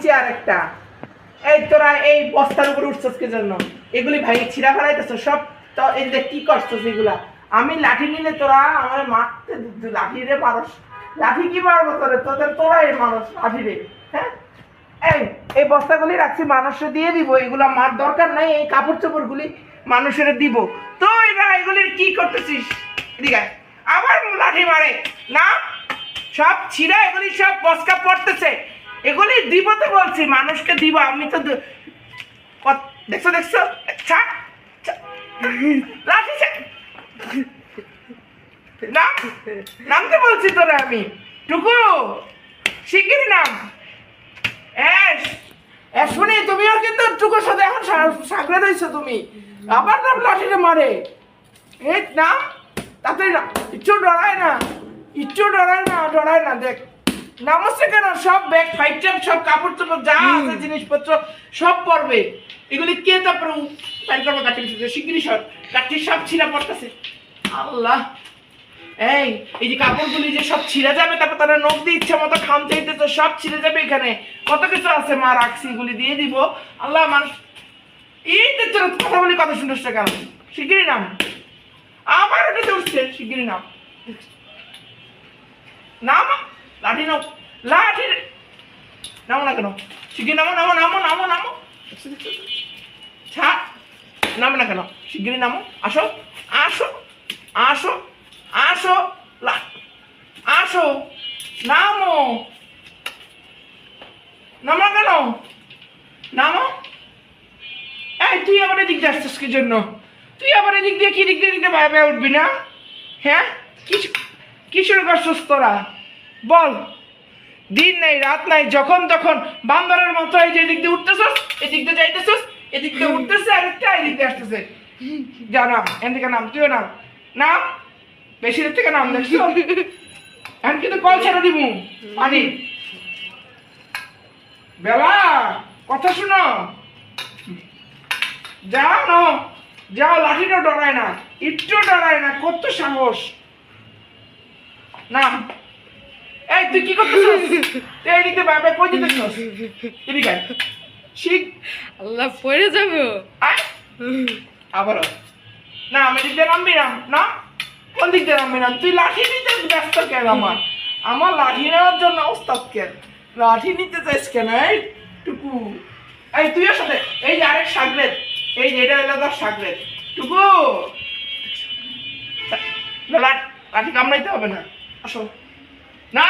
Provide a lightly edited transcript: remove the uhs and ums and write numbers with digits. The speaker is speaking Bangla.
নিচে আরেকটা। এই তোরা এই বস্তার উপর উঠছস কি জন্য? এগুলি ভাই ছিঁড়া ফেলাইতেছ সব। তো এই যে কি করছস এগুলা? আমি লাঠি নিলে তোরা আমার মারতে লাঠি রে মানুষ, লাঠি কি মারবো তোরে? তোরাই মানুষ লাঠি রে। হ্যাঁ, এই বস্তাগুলি রাখছি মানুষে দিয়ে দিব, এগুলা মার দরকার নাই। এই কাপড় চোপড় গুলি মানুষের দিব। তুই না এগুলির কি করতেছিস? এদিকে আবার লাঠি মারে না, সব ছিঁড়া এগুলি সব বস্কা পড়তেছে। এগুলি দিব তো বলছি, মানুষকে দিব। আমি তো দেখছো দেখছো লাঠি নামতে বলছি তোরা। আমি টুকু শিগগিরই নাম। শুনি তুমিও কিন্তু টুকুর সাথে এখন সাগরে রয়েছো। তুমি আবার নাম লাঠিতে মারে। এই নাম তাড়াতাড়ি না, একটু ডরায় না, একটু ডরায় না। দেখ নামছে কেন? সব ব্যাগ ফাইভ টেপ সব কাপড় চোপড় যা আছে জিনিসপত্র সব পড়বে। এগুলি কে তারপরে প্যান্ট করবো? কাটি শিগগিরই সব কাঠি সব ছিঁড়া পড়তেছে। আল্লাহ, এই যে কাপড়গুলি যে সব ছিঁড়ে যাবে, তারপর তারা নখ দিয়ে ইচ্ছা মতো খাম চাইতেছে, সব ছিঁড়ে যাবে। এখানে কত কিছু আছে মা রাখছি, এগুলি দিয়ে দিব। আল্লাহ মানুষ এই তোর কথা বলি কত সুন্দর কেন? শিগগিরই নাম। আবার ওটাতে উঠছে, শিগগিরই নাম। নাম লাঠি নাও, লাঠি নামো না কেন? শিগগিরি নামো নামো নামো নামো নামো। ছাড়, নামো না কেন? শিগগিরই নামো। আসো আসো আসো আসো আসো, নামো নামো কেন? নামো। এই তুই আবার এদিক দিয়ে আসছিস কি জন্য? তুই আবার এদিক দিয়ে কি দিক দিয়ে ভাবে উঠবি না? হ্যাঁ, কি শুরু করছিস তোরা? বল। দিন নাই রাত নাই, যখন তখন বান্দরের মতো এই যে এদিক দিয়ে উঠতেছস, এদিক দিয়ে যাইতেছস, এদিক দিয়ে উঠতেছে আরেকটা, এদিক দিয়ে আসতেছে। যা নাম, এদিকে নাম, তুইও নাম। নাম বেশি দূর থেকে নাম। দেখছো এখন কিন্তু কল ছেড়ে দিব পানি। বেলা কথা শুনো, যাও না, যাও। লাঠিটা ডরায় না, একটু ডরায় না। কত সাহস! নাম। এই তুই কি করতেছিস? এই দিকে বাবা কই দিতেছিস? এদিকে শিখ। আল্লাহ পড়ে যাবে। আবার না, আমি দিক দিয়ে নামবি না। না, কোন দিক দিয়ে নামবি না? তুই লাঠি নিতে ব্যস্ত কেন? আমার লাঠি নেওয়ার জন্য ওস্তাদ কেন? লাঠি নিতে চাইস কেন? এই টুকু, এই তুই এর সাথে এই যে আরেক সাগরেদ, এই যে এটা হলো তার সাগরেদ। টুকু লাঠি কামড়াইতে হবে না। আসো। না